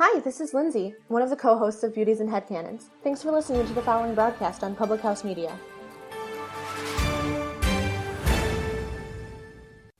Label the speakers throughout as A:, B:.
A: Hi, this is Lindsay, one of the co-hosts of Beauties and Headcanons. Thanks for listening to the following broadcast on Public House Media.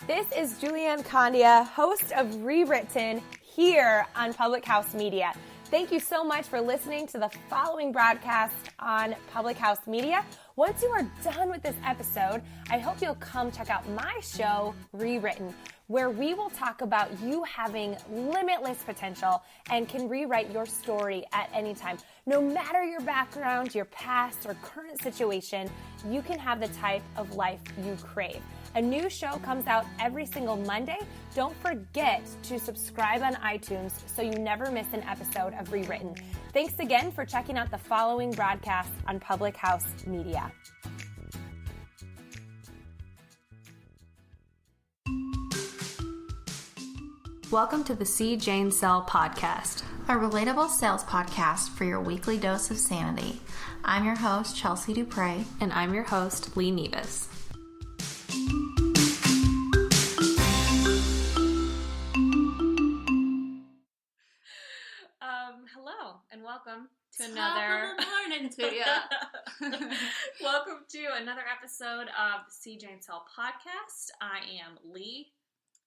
B: This is Julianne Condia, host of Rewritten, here on Public House Media. Thank you so much for listening to the following broadcast on Public House Media. Once you are done with this episode, I hope you'll come check out my show, Rewritten, where we will talk about you having limitless potential and can rewrite your story at any time. No matter your background, your past, or current situation, you can have the type of life you crave. A new show comes out every single Monday. Don't forget to subscribe on iTunes so you never miss an episode of Rewritten. Thanks again for checking out the following broadcast on Public House Media.
C: Welcome to the C. Jane Sell podcast,
D: a relatable sales podcast for your weekly dose of sanity. I'm your host, Chelsea Dupre.
C: and I'm your host, Lee Nevis.
B: Hello and welcome to
D: Top of the morning to you.
B: welcome to another episode of the C. Jane Sell podcast. I am Lee.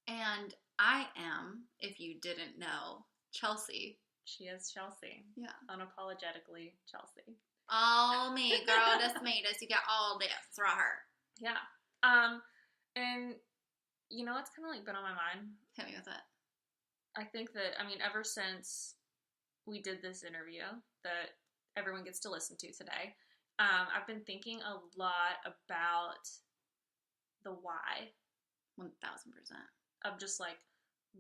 D: And I am, if you didn't know, Chelsea.
B: She is Chelsea.
D: Yeah.
B: Unapologetically Chelsea.
D: All me, girl. Just made us. You got all this. Throw her.
B: Yeah. And you know, it's kind of like been on my mind.
D: Hit me with it.
B: I think that, ever since we did this interview that everyone gets to listen to today, I've been thinking a lot about the why.
D: 1,000%.
B: Of just like,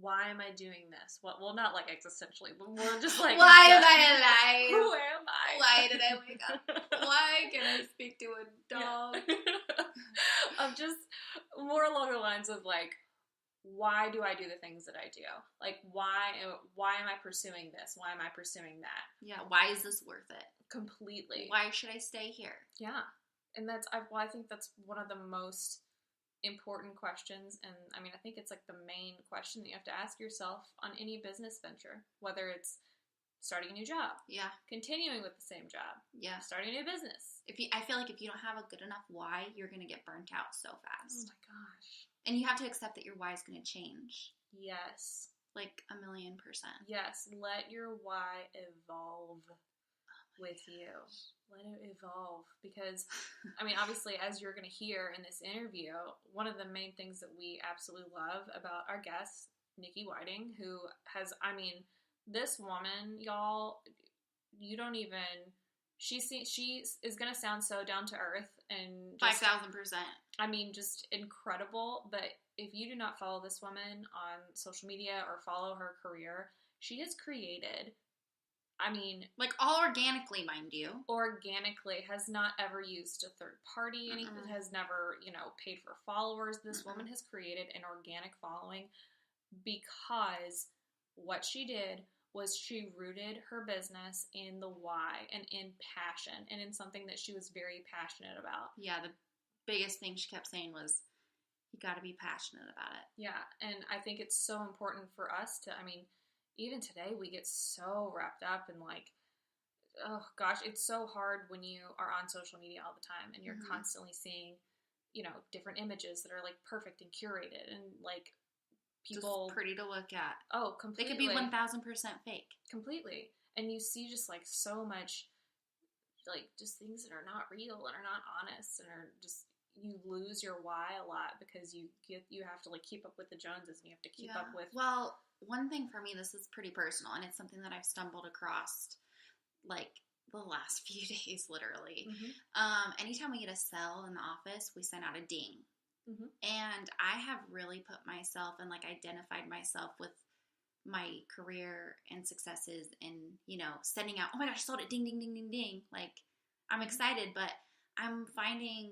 B: why am I doing this? Well, not like existentially, but more just like,
D: Why am I alive?
B: Who am I?
D: Why did I wake up? Why can I speak to a dog?
B: Yeah. Of just more along the lines of like, why do I do the things that I do? Like, why am I pursuing this? Why am I pursuing that?
D: Yeah, why is this worth it?
B: Completely.
D: Why should I stay here?
B: Yeah. And I think that's one of the most important questions. And I think it's like the main question that you have to ask yourself on any business venture, whether it's starting a new job.
D: Yeah.
B: Continuing with the same job.
D: Yeah.
B: Starting a new business.
D: I feel like if you don't have a good enough why, you're going to get burnt out so fast.
B: Oh my gosh.
D: And you have to accept that your why is going to change.
B: Yes.
D: Like 1,000,000%.
B: Yes. Let your why evolve with you. Let it evolve. Because, obviously, as you're going to hear in this interview, one of the main things that we absolutely love about our guest, Niki Whiting, who has, this woman, y'all, you don't even... She is going to sound so down to earth and
D: 5,000%.
B: Just incredible. But if you do not follow this woman on social media or follow her career, she has created,
D: like all organically, mind you.
B: Organically, has not ever used a third party, anything, has never, paid for followers. This woman has created an organic following because what she did was she rooted her business in the why and in passion and in something that she was very passionate about.
D: Yeah, the biggest thing she kept saying was, you got to be passionate about it.
B: Yeah, and I think it's so important for us to, even today we get so wrapped up in like, oh gosh, it's so hard when you are on social media all the time and you're constantly seeing, different images that are like perfect and curated and like, people
D: just pretty to look at.
B: Oh, completely.
D: They could be 1,000% fake.
B: Completely. And you see just like so much, like just things that are not real and are not honest and are just, you lose your why a lot because you have to like keep up with the Joneses and you have to keep up with.
D: Well, one thing for me, this is pretty personal and it's something that I've stumbled across like the last few days, literally. Anytime we get a sell in the office, we send out a ding. And I have really put myself and like identified myself with my career and successes and, sending out, oh my gosh, I sold it, ding, ding, ding, ding, ding. Like, I'm excited, but I'm finding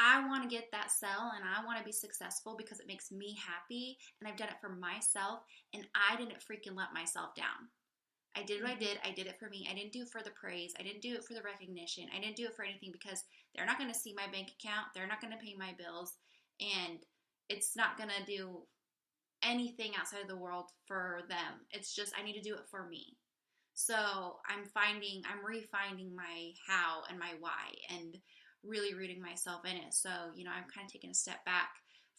D: I want to get that sell and I want to be successful because it makes me happy and I've done it for myself and I didn't freaking let myself down. I did what I did. I did it for me. I didn't do it for the praise. I didn't do it for the recognition. I didn't do it for anything because they're not going to see my bank account. They're not going to pay my bills. And it's not going to do anything outside of the world for them. It's just, I need to do it for me. So I'm refining my how and my why and really rooting myself in it. So, I'm kind of taking a step back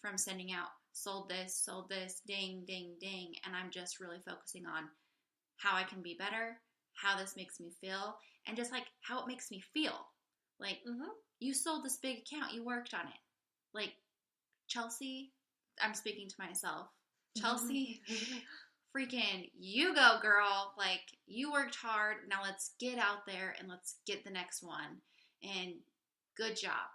D: from sending out sold this, ding, ding, ding. And I'm just really focusing on how I can be better, how this makes me feel, and just like how it makes me feel. Like, you sold this big account, you worked on it. Like, Chelsea, I'm speaking to myself. Chelsea, freaking, you go, girl. Like, you worked hard. Now let's get out there and let's get the next one. And good job.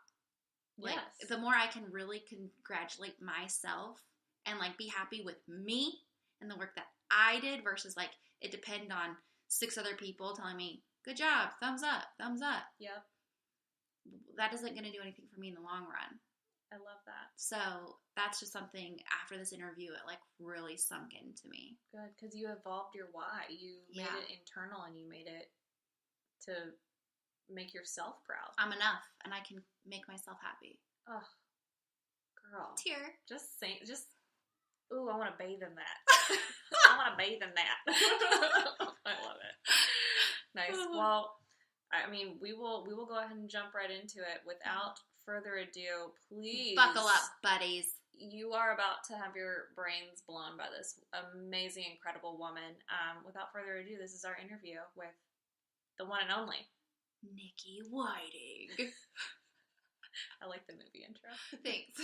D: Like, the more I can really congratulate myself and, like, be happy with me and the work that I did versus, like, it depend on 6 other people telling me, good job, thumbs up, thumbs up.
C: Yep.
D: That isn't going to do anything for me in the long run.
C: I love that.
D: So that's just something after this interview, it, like, really sunk into me.
C: Good, because you evolved your why. You made it internal and you made it to make yourself proud.
D: I'm enough, and I can make myself happy.
C: Oh, girl.
D: Tear.
C: Ooh, I want to bathe in that. I want to bathe in that. I love it. Nice. Well, I mean, we will go ahead and jump right into it. Without further ado, please
D: buckle up, buddies.
C: You are about to have your brains blown by this amazing, incredible woman. Without further ado, this is our interview with the one and only
D: Niki Whiting.
C: I like the movie intro.
D: Thanks.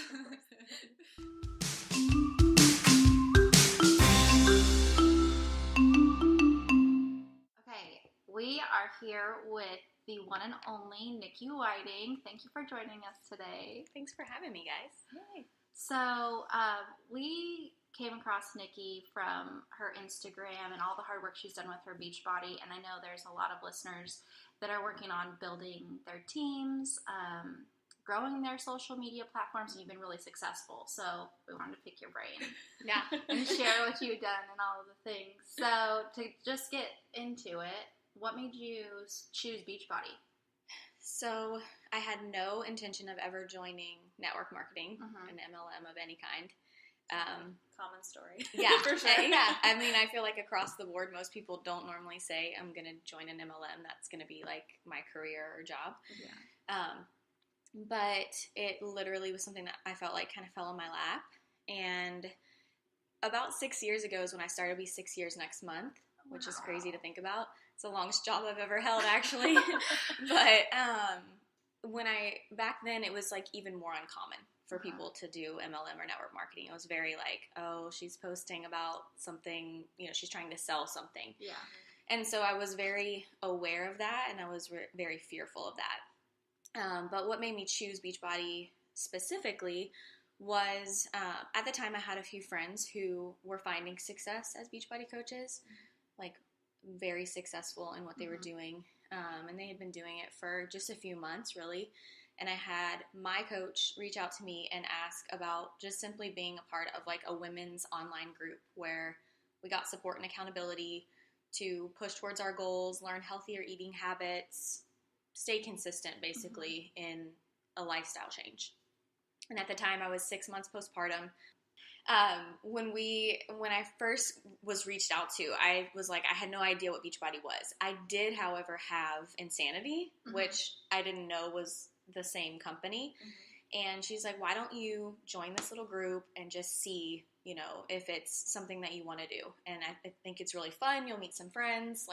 D: Okay, we are here with the one and only Niki Whiting. Thank you for joining us today.
C: Thanks for having me, guys.
D: Yay. So, we came across Niki from her Instagram and all the hard work she's done with her Beachbody, and I know there's a lot of listeners that are working on building their teams, growing their social media platforms, and you've been really successful. So we wanted to pick your brain, and share what you've done and all of the things. So to just get into it, what made you choose Beachbody?
E: So I had no intention of ever joining network marketing, an MLM of any kind.
C: Common story.
E: Yeah,
C: for sure.
E: Yeah. I mean, I feel like across the board, most people don't normally say, I'm going to join an MLM. That's going to be like my career or job.
D: Yeah.
E: But it literally was something that I felt like kind of fell in my lap. And about 6 years ago is when I started. It'll be 6 years next month, which is crazy to think about. It's the longest job I've ever held, actually. But back then, it was like even more uncommon for people to do MLM or network marketing. It was very like, oh, she's posting about something, she's trying to sell something.
D: Yeah.
E: And so I was very aware of that, and I was very fearful of that. But what made me choose Beachbody specifically was, at the time I had a few friends who were finding success as Beachbody coaches, like very successful in what they were doing. And they had been doing it for just a few months, really. And I had my coach reach out to me and ask about just simply being a part of like a women's online group where we got support and accountability to push towards our goals, learn healthier eating habits, stay consistent basically in a lifestyle change. And at the time I was 6 months postpartum. When I first was reached out to, I was like, I had no idea what Beachbody was. I did, however, have Insanity, which I didn't know was the same company. And she's like, why don't you join this little group and just see, if it's something that you want to do. And I think it's really fun. You'll meet some friends,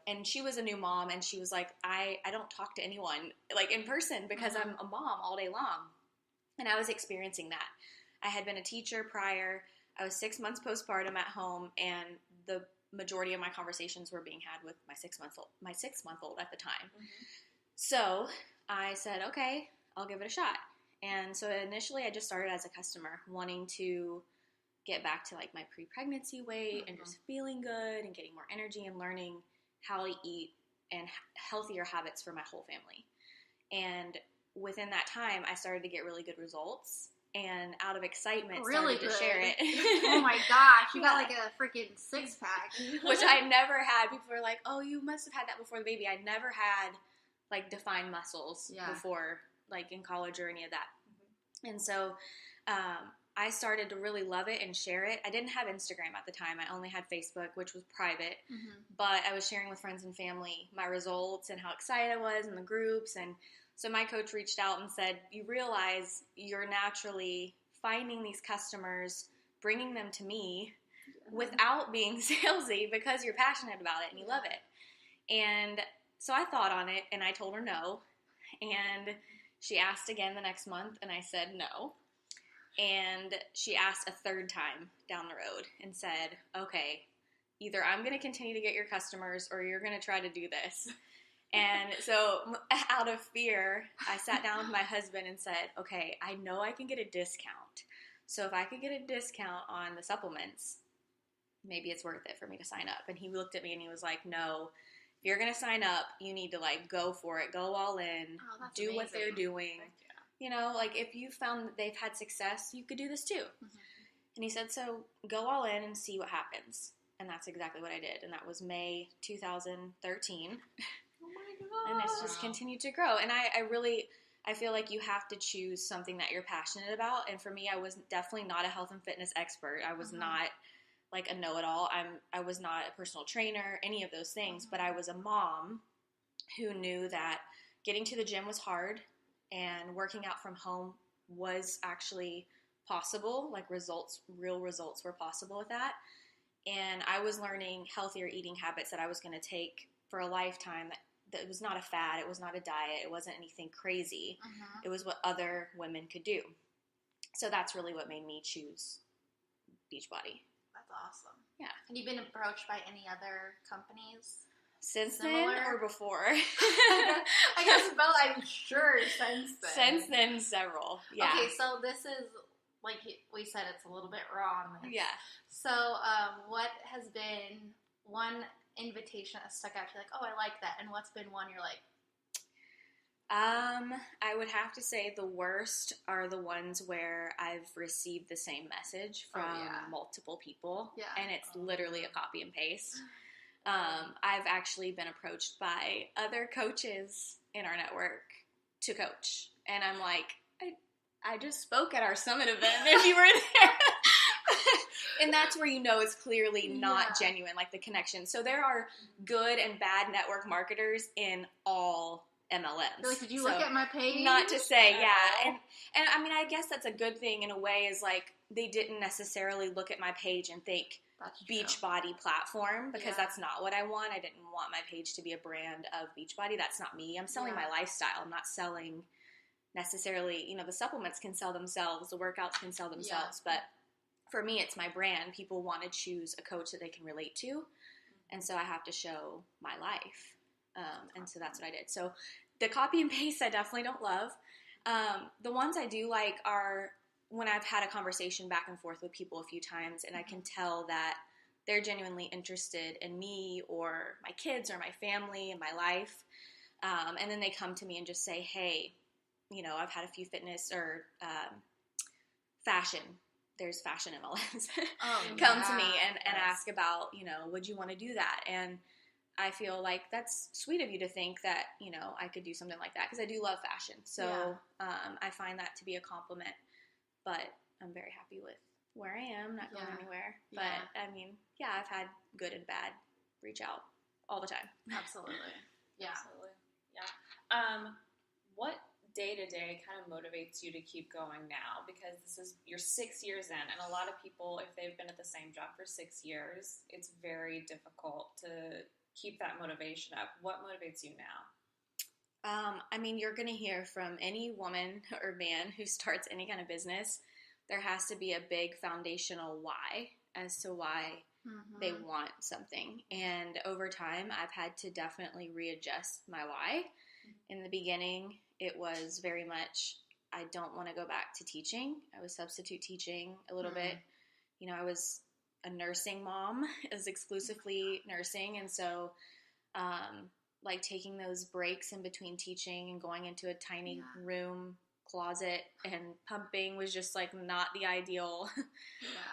E: and she was a new mom, and she was like, I don't talk to anyone like in person because I'm a mom all day long. And I was experiencing that. I had been a teacher prior. I was 6 months postpartum at home, and the majority of my conversations were being had with my 6-month-old at the time. So I said, okay, I'll give it a shot. And so initially I just started as a customer, wanting to get back to like my pre-pregnancy weight and just feeling good and getting more energy and learning how to eat and healthier habits for my whole family. And within that time, I started to get really good results. And out of excitement,
D: really
E: started to share it.
D: Oh my gosh, you got like a freaking 6-pack.
E: Which I never had. People were like, oh, you must have had that before the baby. I never had like defined muscles before, like in college or any of that. And so I started to really love it and share it. I didn't have Instagram at the time. I only had Facebook, which was private. But I was sharing with friends and family my results and how excited I was in the groups. And so my coach reached out and said, you realize you're naturally finding these customers, bringing them to me without being salesy because you're passionate about it and you love it. And so I thought on it and I told her no. And she asked again the next month and I said no. And she asked a third time down the road and said, okay, either I'm going to continue to get your customers or you're going to try to do this. And so out of fear, I sat down with my husband and said, okay, I know I can get a discount. So if I could get a discount on the supplements, maybe it's worth it for me to sign up. And he looked at me and he was like, no, if you're going to sign up, you need to like go for it, go all in, do
D: amazing.
E: what they're doing. You know, like if you found that they've had success, you could do this too. And he said, so go all in and see what happens. And that's exactly what I did. And that was May 2013.
D: Oh my God.
E: And it's just continued to grow. And I feel like you have to choose something that you're passionate about. And for me, I was definitely not a health and fitness expert. I was not like a know-it-all. I was not a personal trainer, any of those things. But I was a mom who knew that getting to the gym was hard. And working out from home was actually possible, like real results were possible with that. And I was learning healthier eating habits that I was going to take for a lifetime. That was not a fad. It was not a diet. It wasn't anything crazy. It was what other women could do. So that's really what made me choose Beachbody.
D: That's awesome.
E: Yeah.
D: Have you been approached by any other companies?
E: Since
D: Similar?
E: then or before?
D: I guess both, I'm sure, since then.
E: Since then, several. Yeah.
D: Okay, so this is, like we said, it's a little bit raw on this.
E: Yeah.
D: So what has been one invitation that stuck out to you, like, oh, I like that, and what's been one you're like?
E: I would have to say the worst are the ones where I've received the same message from multiple people.
D: Yeah.
E: And it's literally a copy and paste. I've actually been approached by other coaches in our network to coach. And I'm like, I just spoke at our summit event if you were there. And that's where you know it's clearly not genuine, like the connection. So there are good and bad network marketers in all MLMs.
D: Like, did you look at my page?
E: Not to say, and I mean, I guess that's a good thing in a way, is like they didn't necessarily look at my page and think Beachbody platform, because that's not what I want. I didn't want my page to be a brand of Beachbody. That's not me. I'm selling my lifestyle. I'm not selling necessarily, you know, the supplements can sell themselves, the workouts can sell themselves, but for me, it's my brand. People want to choose a coach that they can relate to, and so I have to show my life. And so that's what I did. So the copy and paste I definitely don't love. The ones I do like are when I've had a conversation back and forth with people a few times and I can tell that they're genuinely interested in me or my kids or my family and my life. And then they come to me and just say, hey, you know, I've had a few fitness or fashion. There's fashion MLMs come to me and ask about, you know, would you want to do that? And I feel like that's sweet of you to think that, you know, I could do something like that, because I do love fashion. So I find that to be a compliment. But I'm very happy with where I am, not going anywhere. But, I mean, I've had good and bad reach out all the time.
D: Absolutely. Yeah.
C: Absolutely. Yeah. What day-to-day kind of motivates you to keep going now? Because you're 6 years in, and a lot of people, if they've been at the same job for 6 years, it's very difficult to keep that motivation up. What motivates you now?
E: I mean, you're going to hear from any woman or man who starts any kind of business, there has to be a big foundational why as to why they want something. And over time, I've had to definitely readjust my why. In the beginning, it was very much, I don't want to go back to teaching. I was substitute teaching a little bit. You know, I was a nursing mom. It was exclusively nursing. And so, like taking those breaks in between teaching and going into a tiny room closet and pumping was just like not the ideal.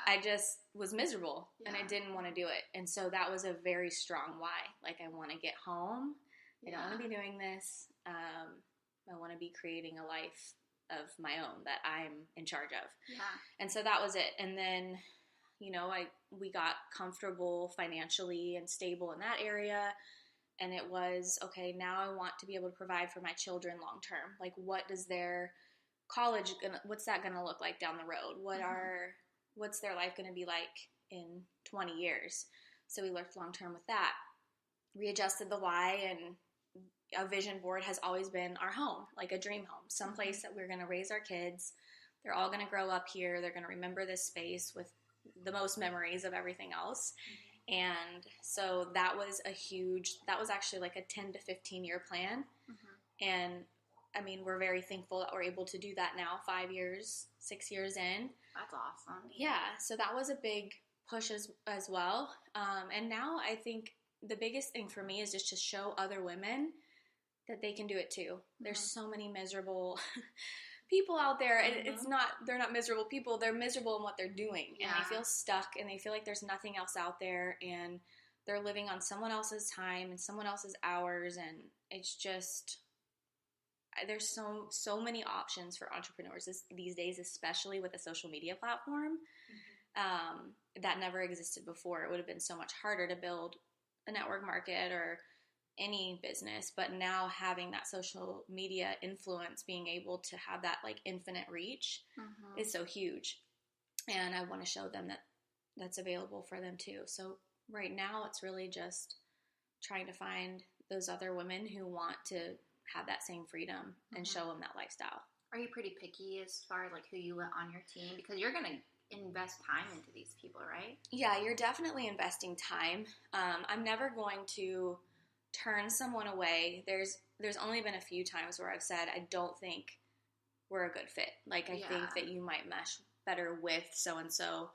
E: I just was miserable and I didn't want to do it. And so that was a very strong why. Like, I want to get home. I don't want to be doing this. I want to be creating a life of my own that I'm in charge of.
D: Yeah.
E: And so that was it. And then, we got comfortable financially and stable in that area. And it was, okay, now I want to be able to provide for my children long term. Like, what does their college what's that gonna look like down the road? What's their life gonna be like in 20 years? So we looked long term with that. Readjusted the why, and a vision board has always been our home, like a dream home, someplace that we're gonna raise our kids. They're all gonna grow up here. They're gonna remember this space with the most memories of everything else. And so that was actually like a 10 to 15 year plan. And I mean, we're very thankful that we're able to do that now, 6 years in.
D: That's awesome.
E: Yeah, so that was a big push as well. And now I think the biggest thing for me is just to show other women that they can do it too. There's so many miserable people out there, and they're not miserable people. They're miserable in what they're doing, and they feel stuck, and they feel like there's nothing else out there, and they're living on someone else's time and someone else's hours, and it's just... There's so many options for entrepreneurs these days, especially with a social media platform that never existed before. It would have been so much harder to build a network market or any business, but now having that social media influence, being able to have that like infinite reach is so huge. And I want to show them that that's available for them too. So right now it's really just trying to find those other women who want to have that same freedom and show them that lifestyle.
D: Are you pretty picky as far as like who you let on your team? Because you're going to invest time into these people, right?
E: Yeah, you're definitely investing time. I'm never going to turn someone away. There's only been a few times where I've said, I don't think we're a good fit. Like, I think that you might mesh better with so-and-so.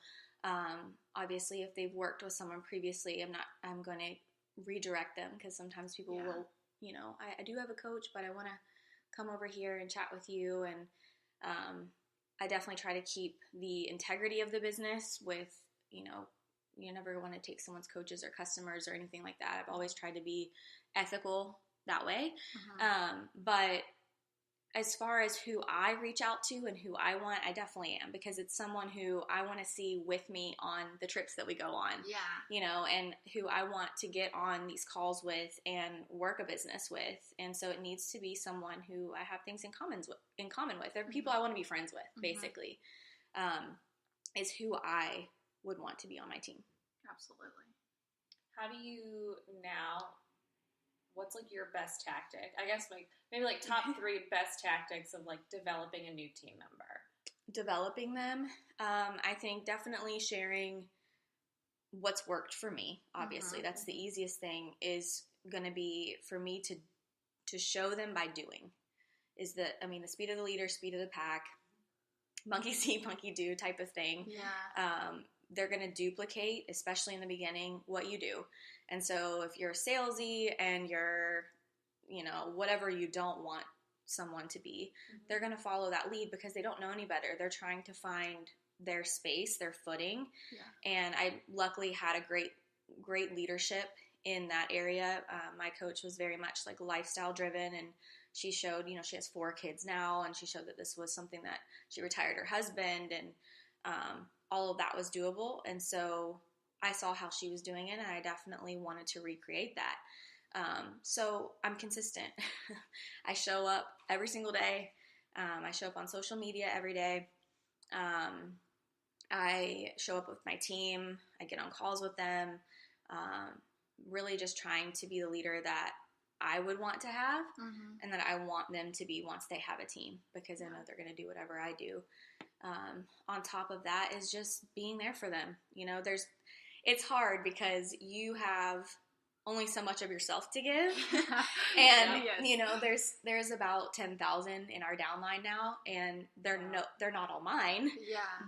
E: Obviously, if they've worked with someone previously, I'm going to redirect them, because sometimes people will, I do have a coach, but I want to come over here and chat with you. And I definitely try to keep the integrity of the business with, you never want to take someone's coaches or customers or anything like that. I've always tried to be ethical that way. But as far as who I reach out to and who I want, I definitely am, because it's someone who I want to see with me on the trips that we go on, and who I want to get on these calls with and work a business with. And so it needs to be someone who I have things in common with. They're people I want to be friends with, basically, is who I would want to be on my team.
D: Absolutely.
C: How do you now, what's like your best tactic? I guess like maybe like top 3 best tactics of like developing a new team member.
E: Developing them, I think definitely sharing what's worked for me. Obviously, that's the easiest thing, is going to be for me to show them by doing. The speed of the leader, speed of the pack, monkey see, monkey do type of thing. They're going to duplicate, especially in the beginning, what you do. And so if you're salesy and you're, whatever you don't want someone to be, they're going to follow that lead because they don't know any better. They're trying to find their space, their footing. And I luckily had a great leadership in that area. My coach was very much like lifestyle driven, and she showed, she has 4 kids now, and she showed that this was something that she retired her husband, and all of that was doable. And so I saw how she was doing it, and I definitely wanted to recreate that. So I'm consistent. I show up every single day. I show up on social media every day. I show up with my team. I get on calls with them. Really just trying to be the leader that I would want to have, and that I want them to be once they have a team, because I know they're going to do whatever I do. On top of that is just being there for them. It's hard because you have only so much of yourself to give. And, there's about 10,000 in our downline now, and they're not all mine,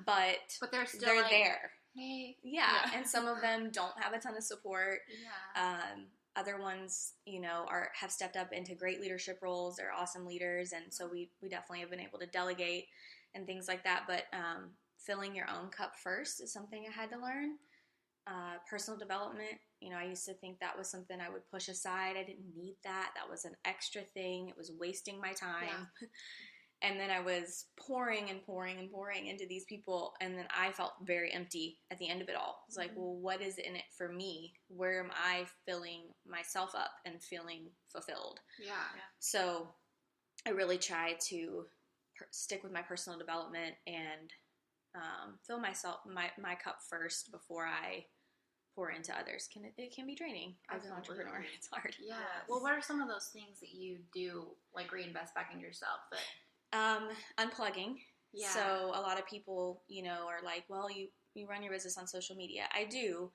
E: but
D: they're still
E: they're there.
D: Hey.
E: Yeah. And some of them don't have a ton of support. Other ones, have stepped up into great leadership roles. They're awesome leaders. And so we definitely have been able to delegate and things like that. But filling your own cup first is something I had to learn. Personal development, I used to think that was something I would push aside. I didn't need that. That was an extra thing. It was wasting my time. And then I was pouring and pouring and pouring into these people, and then I felt very empty at the end of it all. I was like, well, what is in it for me? Where am I filling myself up and feeling fulfilled?
D: Yeah.
E: So I really try to stick with my personal development and fill my cup first before I pour into others. It can be draining as an entrepreneur. It's hard.
D: Yeah. Well, what are some of those things that you do, like reinvest back into yourself?
E: Unplugging.
D: Yeah.
E: So a lot of people, are like, well, you run your business on social media. I do.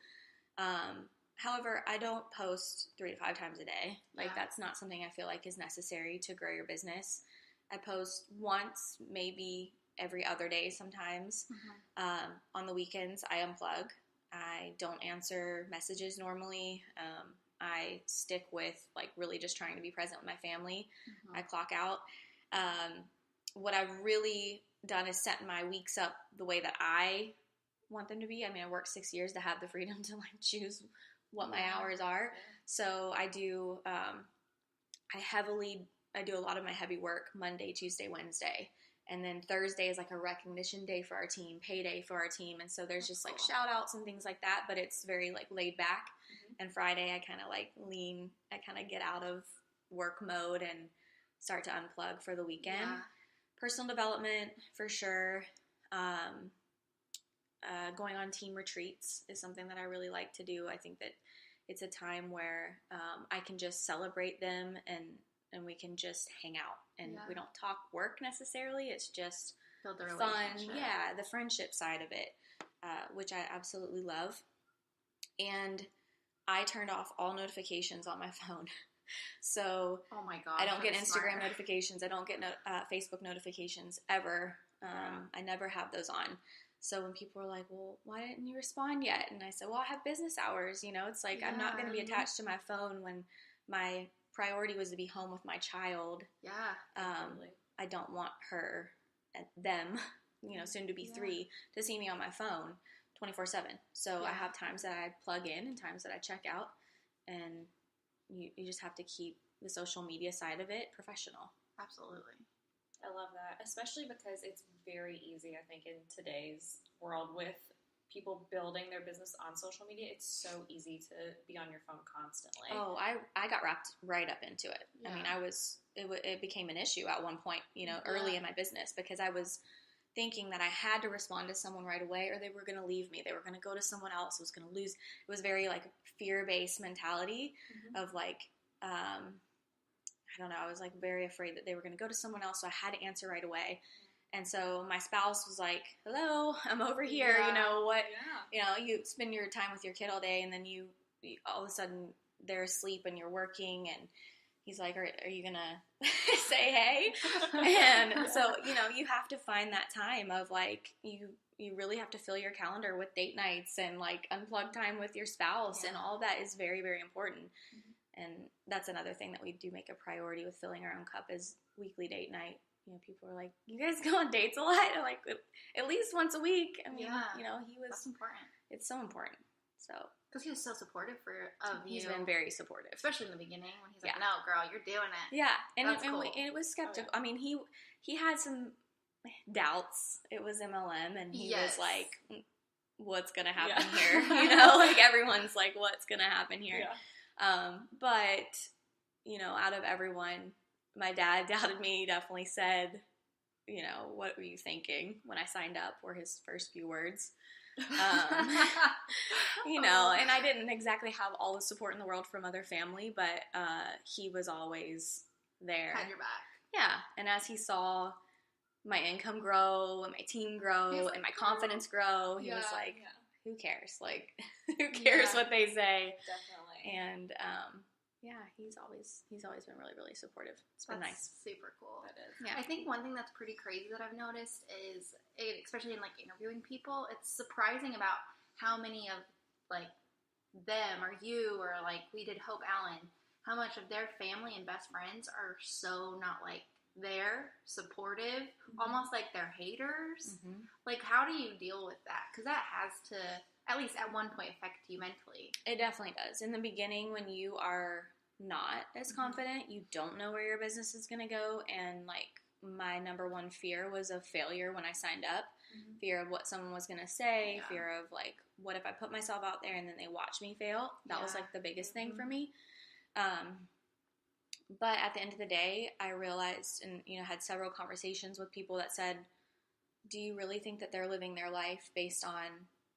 E: However, I don't post 3 to 5 times a day. Like, that's not something I feel like is necessary to grow your business. I post once, maybe every other day sometimes. On the weekends, I unplug. I don't answer messages normally. I stick with, like, really just trying to be present with my family. I clock out. What I've really done is set my weeks up the way that I want them to be. I mean, I worked 6 years to have the freedom to, like, choose what my hours are. So I do, I do a lot of my heavy work Monday, Tuesday, Wednesday. And then Thursday is like a recognition day for our team, payday for our team. And so there's just like shout outs and things like that, but it's very like laid back. And Friday I kind of like I kind of get out of work mode and start to unplug for the weekend. Personal development for sure. Going on team retreats is something that I really like to do. I think that it's a time where I can just celebrate them and we can just hang out. And we don't talk work necessarily. It's just
D: Build the
E: fun.
D: relationship.
E: Yeah, the friendship side of it, which I absolutely love. And I turned off all notifications on my phone. So
D: oh my gosh,
E: I don't get Instagram
D: smart.
E: notifications. I don't get Facebook notifications ever. I never have those on. So when people are like, well, why didn't you respond yet? And I said, well, I have business hours. It's like I'm not going to be attached to my phone when my priority was to be home with my child. I don't want them, soon to be 3, to see me on my phone 24/7. So I have times that I plug in and times that I check out, and you just have to keep the social media side of it professional.
D: Absolutely.
C: I love that, especially because it's very easy, I think, in today's world with people building their business on social media. It's so easy to be on your phone constantly.
E: Oh, I got wrapped right up into it. I mean, it became an issue at one point, early in my business, because I was thinking that I had to respond to someone right away or they were going to leave me. They were going to go to someone else. I was going to lose. It was very like fear-based mentality of like, I don't know. I was like very afraid that they were going to go to someone else. So I had to answer right away. And so my spouse was like, hello, I'm over here. You spend your time with your kid all day and then you all of a sudden they're asleep and you're working, and he's like, are you going to say hey? And so, you have to find that time of like, you really have to fill your calendar with date nights and like unplug time with your spouse, and all that is very, very important. And that's another thing that we do make a priority with filling our own cup is weekly date night. People are like, you guys go on dates a lot? I'm like, at least once a week. I mean,
D: that's important.
E: It's so important. So
D: because he was so supportive of you.
E: He's been very supportive,
D: especially in the beginning when he's like, "No, girl, you're doing it."
E: Yeah, and
D: cool.
E: It was skeptical. I mean, he had some doubts. It was MLM, and he was like, "What's gonna happen here?" Like everyone's like, "What's gonna happen here?" But out of everyone, my dad doubted me. He definitely said, what were you thinking when I signed up, were his first few words. And I didn't exactly have all the support in the world from other family, but he was always there.
D: Had your back.
E: Yeah. And as he saw my income grow and my team grow and my confidence grow, he was like, who cares? Like, who cares what they say?
C: Definitely.
E: And he's always been really, really supportive. It's been nice.
D: Super cool.
C: That is.
E: Yeah.
D: I think one thing that's pretty crazy that I've noticed is, especially in like interviewing people, it's surprising about how many of like them or you or like we did Hope Allen, how much of their family and best friends are so not like there, supportive, almost like they're haters. Like, how do you deal with that? Because that has to, at least at one point, affect you mentally.
E: It definitely does. In the beginning, when you are not as confident, you don't know where your business is going to go, and like my number one fear was of failure when I signed up. Fear of what someone was going to say, fear of, like, what if I put myself out there and then they watch me fail? That was, like, the biggest thing for me. But at the end of the day, I realized and, you know, had several conversations with people that said, do you really think that they're living their life based on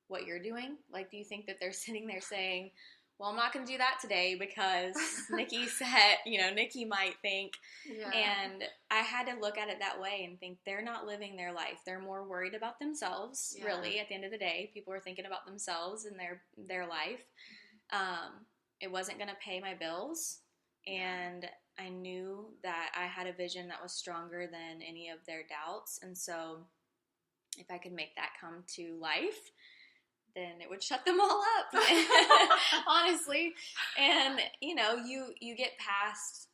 E: what you're doing? Like, do you think that they're sitting there saying, well, I'm not going to do that today because Niki said, you know, Niki might think.
D: Yeah.
E: And I had to look at it that way and think they're not living their life. They're more worried about themselves, really, at the end of the day. People are thinking about themselves and their life. It wasn't going to pay my bills. And I knew that I had a vision that was stronger than any of their doubts. And so if I could make that come to life, then it would shut them all up, honestly. And, you know, you get past,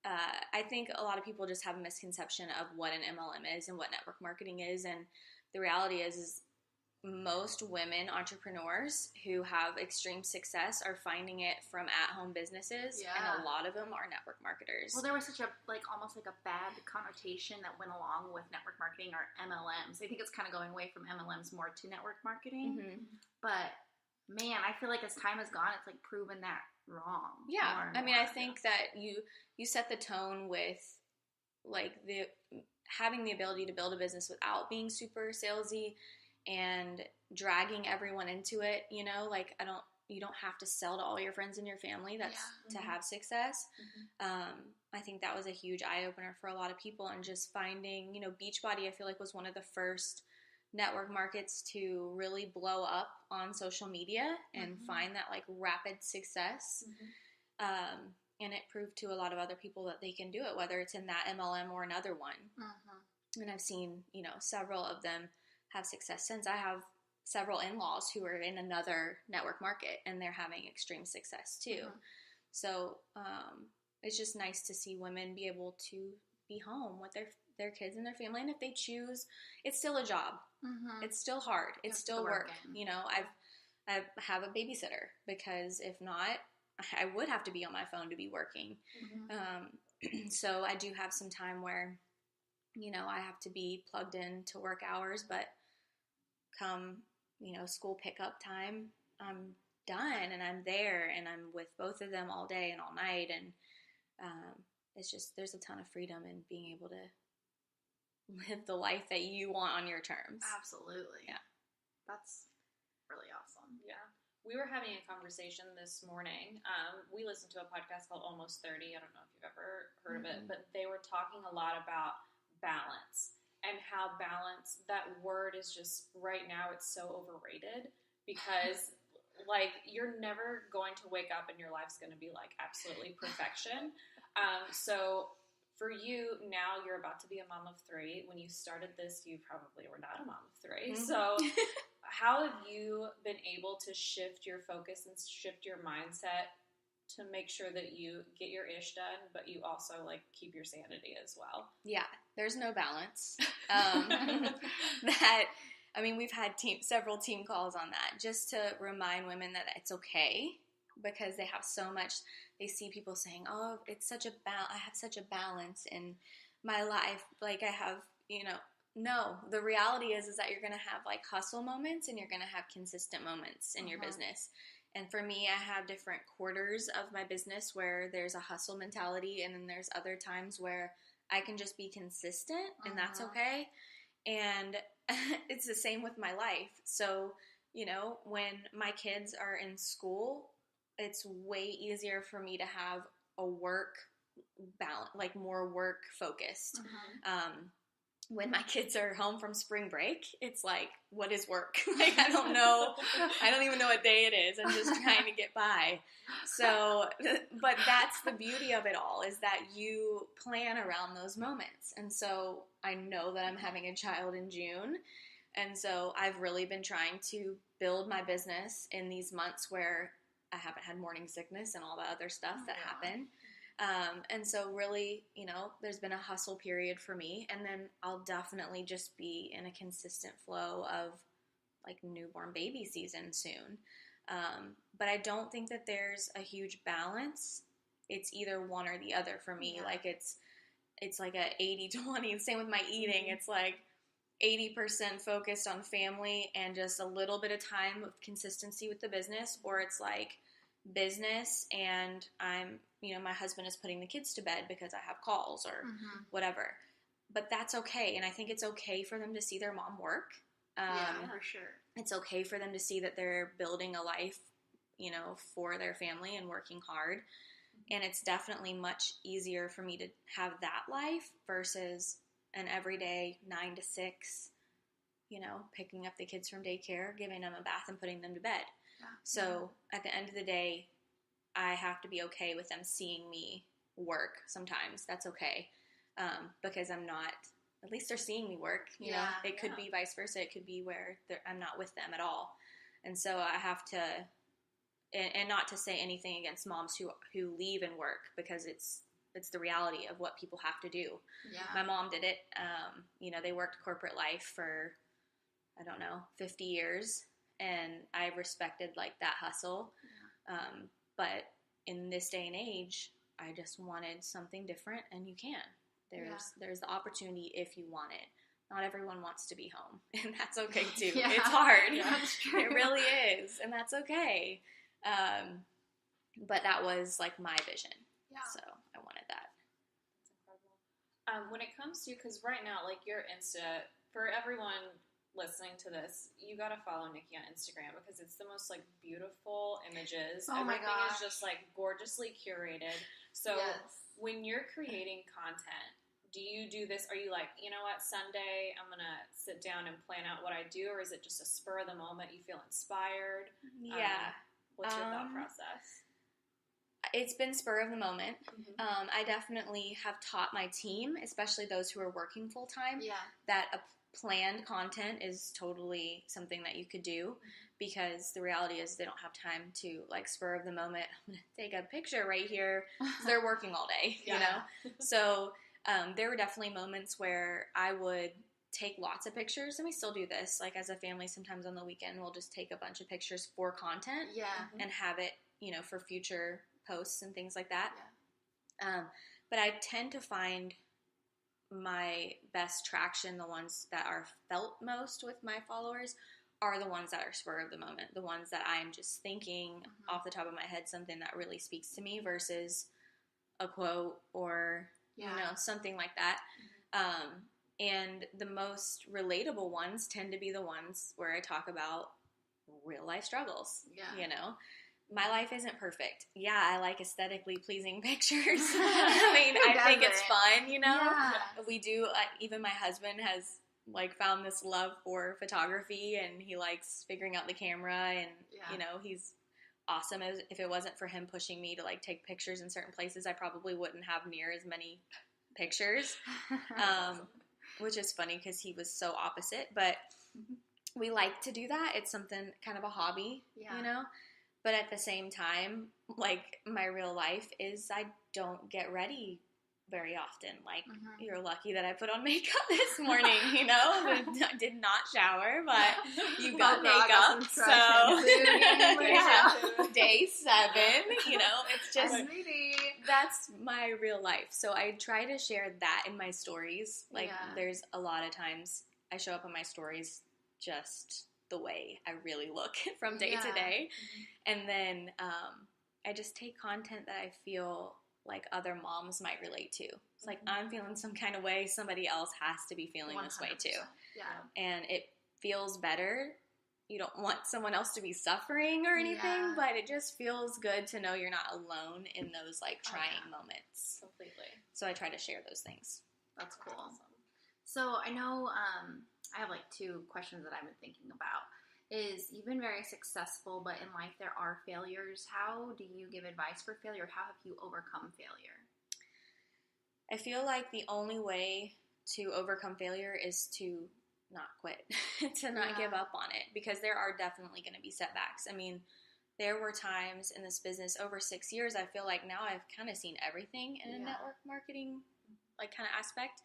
E: I think a lot of people just have a misconception of what an MLM is and what network marketing is. And the reality is most women entrepreneurs who have extreme success are finding it from at-home businesses, and a lot of them are network marketers.
D: Well, there was such a, like, almost like a bad connotation that went along with network marketing or MLMs. I think it's kind of going away from MLMs more to network marketing. But, man, I feel like as time has gone, it's, like, proven that wrong.
E: Yeah. I mean, I think that you set the tone with, like, having the ability to build a business without being super salesy and dragging everyone into it, you know, like, you don't have to sell to all your friends and your family to have success. I think that was a huge eye-opener for a lot of people, and just finding, you know, Beachbody, I feel like, was one of the first network markets to really blow up on social media and find that, like, rapid success. And it proved to a lot of other people that they can do it, whether it's in that MLM or another one. And I've seen, you know, several of them have success since. I have several in-laws who are in another network market and they're having extreme success too. So it's just nice to see women be able to be home with their kids and their family. And if they choose, it's still a job. It's still hard. It's still work. You know, I have a babysitter because if not, I would have to be on my phone to be working. So I do have some time where, you know, I have to be plugged in to work hours, but come, you know, school pickup time, I'm done and I'm there and I'm with both of them all day and all night. And it's just, there's a ton of freedom in being able to live the life that you want on your terms.
D: Absolutely. Yeah. That's really awesome.
C: Yeah. We were having a conversation this morning. We listened to a podcast called Almost 30. I don't know if you've ever heard of it, but they were talking a lot about balance. And how balance, that word is just, right now, it's so overrated because, like, you're never going to wake up and your life's going to be, like, absolutely perfection. So for you, now you're about to be a mom of 3. When you started this, you probably were not a mom of 3. So how have you been able to shift your focus and shift your mindset to make sure that you get your ish done, but you also, like, keep your sanity as well?
E: Yeah, there's no balance. We've had several team calls on that, just to remind women that it's okay, because they have so much. They see people saying, "Oh, it's such a I have such a balance in my life." Like, I have, you know. No, the reality is that you're going to have, like, hustle moments and you're going to have consistent moments in your business. And for me, I have different quarters of my business where there's a hustle mentality, and then there's other times where I can just be consistent, and that's okay. And it's the same with my life. So, you know, when my kids are in school, it's way easier for me to have a work balance, like, more work focused. When my kids are home from spring break, it's like, what is work? Like, I don't know. I don't even know what day it is. I'm just trying to get by. So, but that's the beauty of it all, is that you plan around those moments. And so I know that I'm having a child in June. And so I've really been trying to build my business in these months where I haven't had morning sickness and all the other stuff that happened. And so really, you know, there's been a hustle period for me, and then I'll definitely just be in a consistent flow of, like, newborn baby season soon. But I don't think that there's a huge balance. It's either one or the other for me. Like, it's like a 80-20. Same with my eating. It's like 80% focused on family and just a little bit of time of consistency with the business, or it's like business and I'm, my husband is putting the kids to bed because I have calls or whatever. But that's okay. And I think it's okay for them to see their mom work.
D: For sure.
E: It's okay for them to see that they're building a life, for their family and working hard. And it's definitely much easier for me to have that life versus an everyday 9 to 6, picking up the kids from daycare, giving them a bath and putting them to bed.
D: Yeah.
E: So at the end of the day, I have to be okay with them seeing me work sometimes. That's okay. Because I'm not, at least they're seeing me work, you know. It could be vice versa. It could be where I'm not with them at all. And so I have to, and not to say anything against moms who leave and work, because it's the reality of what people have to do.
D: Yeah.
E: My mom did it. They worked corporate life for, 50 years, and I respected like that hustle. Yeah. But in this day and age, I just wanted something different, and you can. There's the opportunity if you want it. Not everyone wants to be home, and that's okay too.
D: Yeah.
E: It's hard.
D: That's true.
E: It really is, and that's okay. But that was like my vision. Yeah. So I wanted that.
C: That's incredible. When it comes to, because right now, like your Insta, for everyone listening to this, you got to follow Niki on Instagram, because it's the most like beautiful images.
D: Oh my
C: Everything
D: gosh.
C: is just like gorgeously curated. So when you're creating content, do you do this? Are you like, you know what, Sunday I'm going to sit down and plan out what I do, or is it just a spur of the moment? You feel inspired?
E: Yeah.
C: What's your thought process?
E: It's been spur of the moment. I definitely have taught my team, especially those who are working full time, that a planned content is totally something that you could do, because the reality is they don't have time to like spur of the moment. I'm going to take a picture right here. They're working all day, you know? So there were definitely moments where I would take lots of pictures, and we still do this. Like as a family, sometimes on the weekend, we'll just take a bunch of pictures for content and have it, for future posts and things like that. But I tend to find my best traction, the ones that are felt most with my followers, are the ones that are spur of the moment, the ones that I'm just thinking off the top of my head something that really speaks to me versus a quote or something like that. And the most relatable ones tend to be the ones where I talk about real life struggles. My life isn't perfect. I like aesthetically pleasing pictures. I think it's fun, We do, even my husband has like found this love for photography, and he likes figuring out the camera, and he's awesome. If it wasn't for him pushing me to like take pictures in certain places, I probably wouldn't have near as many pictures. Which is funny because he was so opposite, but we like to do that. It's something, kind of a hobby, But at the same time, like my real life is I don't get ready very often. Like you're lucky that I put on makeup this morning, I did not shower, but you got makeup. So day 7, it's just, that's my real life. So I try to share that in my stories. Like there's a lot of times I show up on my stories just the way I really look from day to day. And then I just take content that I feel like other moms might relate to. It's like I'm feeling some kind of way, somebody else has to be feeling 100%. This way too. And it feels better. You don't want someone else to be suffering or anything, but it just feels good to know you're not alone in those like trying moments.
C: Completely.
E: So I try to share those things.
D: That's cool. Awesome. So I know I have like 2 questions that I've been thinking about. You've been very successful, but in life there are failures. How do you give advice for failure? How have you overcome failure?
E: I feel like the only way to overcome failure is to not quit, to not give up on it, because there are definitely going to be setbacks. I mean, there were times in this business over 6 years, I feel like now I've kind of seen everything in a network marketing like kind of aspect.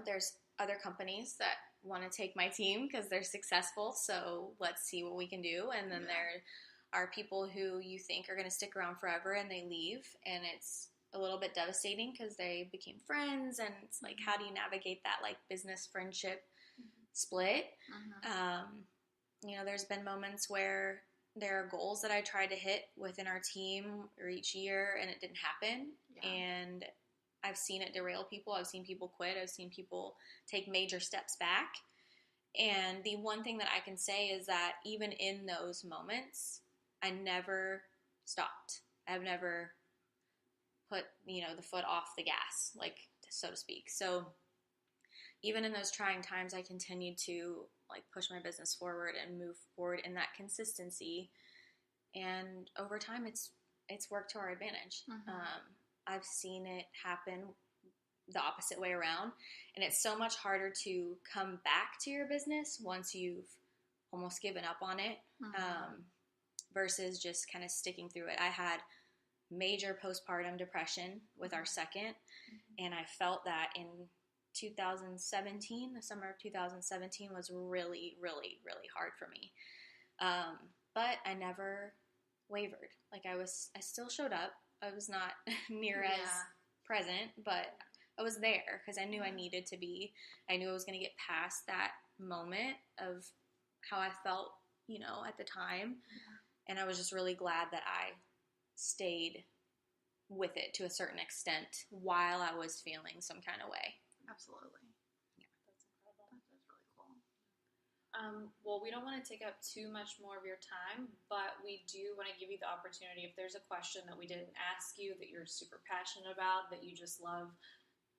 E: There's other companies that want to take my team because they're successful, so let's see what we can do. And then there are people who you think are going to stick around forever, and they leave, and it's a little bit devastating because they became friends, and it's like, how do you navigate that like business friendship split? You know, there's been moments where there are goals that I tried to hit within our team or each year, and it didn't happen.
D: Yeah.
E: And I've seen it derail people. I've seen people quit. I've seen people take major steps back. And the one thing that I can say is that even in those moments, I never stopped. I've never put, you know, the foot off the gas, like, so to speak. So even in those trying times, I continued to like push my business forward and move forward in that consistency. And over time, it's worked to our advantage. I've seen it happen the opposite way around, and it's so much harder to come back to your business once you've almost given up on it, versus just kind of sticking through it. I had major postpartum depression with our second, and I felt that in 2017, the summer of 2017 was really, really, really hard for me. But I never wavered. Like I still showed up. I was not near as present, but I was there because I knew I needed to be. I knew I was going to get past that moment of how I felt, you know, at the time. And I was just really glad that I stayed with it to a certain extent while I was feeling some kind of way.
D: Absolutely.
C: Yeah, that's incredible.
D: That's really cool.
C: Well, we don't want to take up too much more of your time, but we do want to give you the opportunity, if there's a question that we didn't ask you that you're super passionate about, that you just love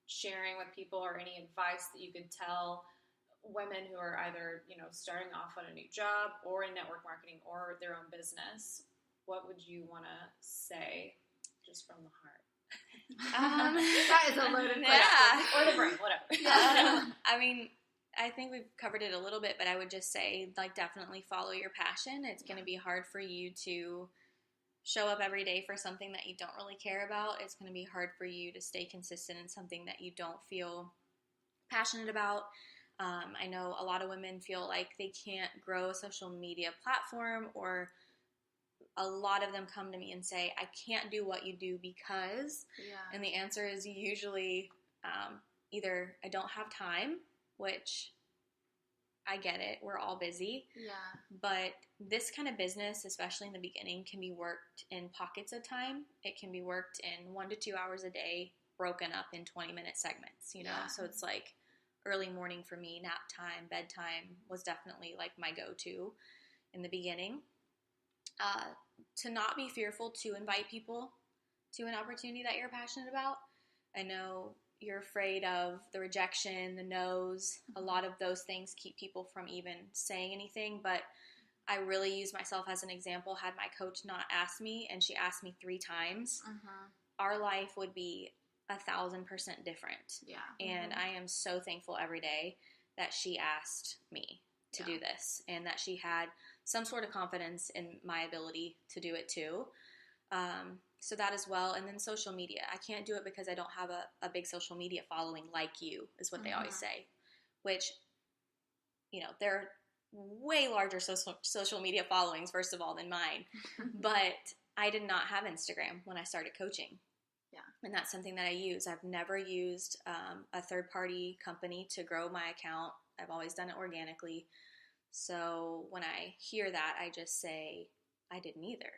C: sharing with people, or any advice that you could tell women who are either, you know, starting off on a new job or in network marketing or their own business, what would you want to say just from the heart?
D: That is a loaded question.
E: Yeah.
C: Or the brain, whatever.
E: I mean, I think we've covered it a little bit, but I would just say, like, definitely follow your passion. It's going to be hard for you to show up every day for something that you don't really care about. It's going to be hard for you to stay consistent in something that you don't feel passionate about. I know a lot of women feel like they can't grow a social media platform, or a lot of them come to me and say, I can't do what you do because, and the answer is usually either I don't have time, which I get it, we're all busy, but this kind of business, especially in the beginning, can be worked in pockets of time. It can be worked in 1 to 2 hours a day, broken up in 20-minute segments, you know, so it's like early morning for me, nap time, bedtime was definitely like my go-to in the beginning. To not be fearful to invite people to an opportunity that you're passionate about. I know you're afraid of the rejection, the no's. A lot of those things keep people from even saying anything, but I really use myself as an example. Had my coach not asked me, and she asked me 3 times, our life would be 1,000% different. And I am so thankful every day that she asked me to do this, and that she had some sort of confidence in my ability to do it too. So that as well. And then social media. I can't do it because I don't have a big social media following like you, is what they always say. Which, you know, they're way larger social media followings, first of all, than mine. But I did not have Instagram when I started coaching. And that's something that I use. I've never used a third-party company to grow my account. I've always done it organically. So when I hear that, I just say, I didn't either.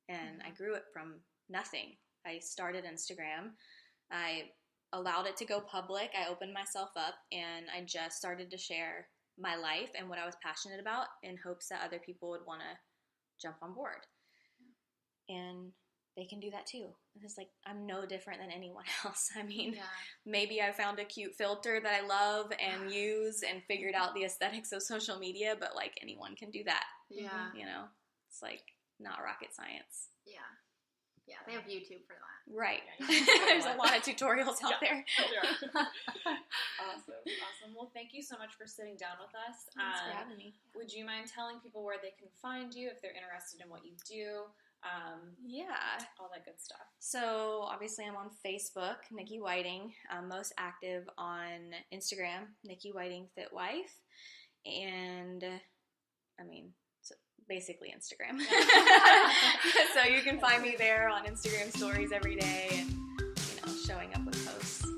E: And I grew it from nothing. I started Instagram. I allowed it to go public. I opened myself up, and I just started to share my life and what I was passionate about in hopes that other people would want to jump on board. And they can do that too. It's like, I'm no different than anyone else. I mean, maybe I found a cute filter that I love and use and figured out the aesthetics of social media, but like, anyone can do that. You know, it's like not rocket science.
D: Yeah, they have YouTube for that.
E: Right. There's a lot of tutorials out there.
C: Awesome. Well, thank you so much for sitting down with us.
E: Thanks for having me.
C: Would you mind telling people where they can find you if they're interested in what you do? All that good stuff. So obviously I'm on Facebook, Niki Whiting. I'm most active on Instagram, Niki Whiting Fit Wife. And I mean, basically Instagram. So you can find me there on Instagram stories every day. And
E: showing up with posts.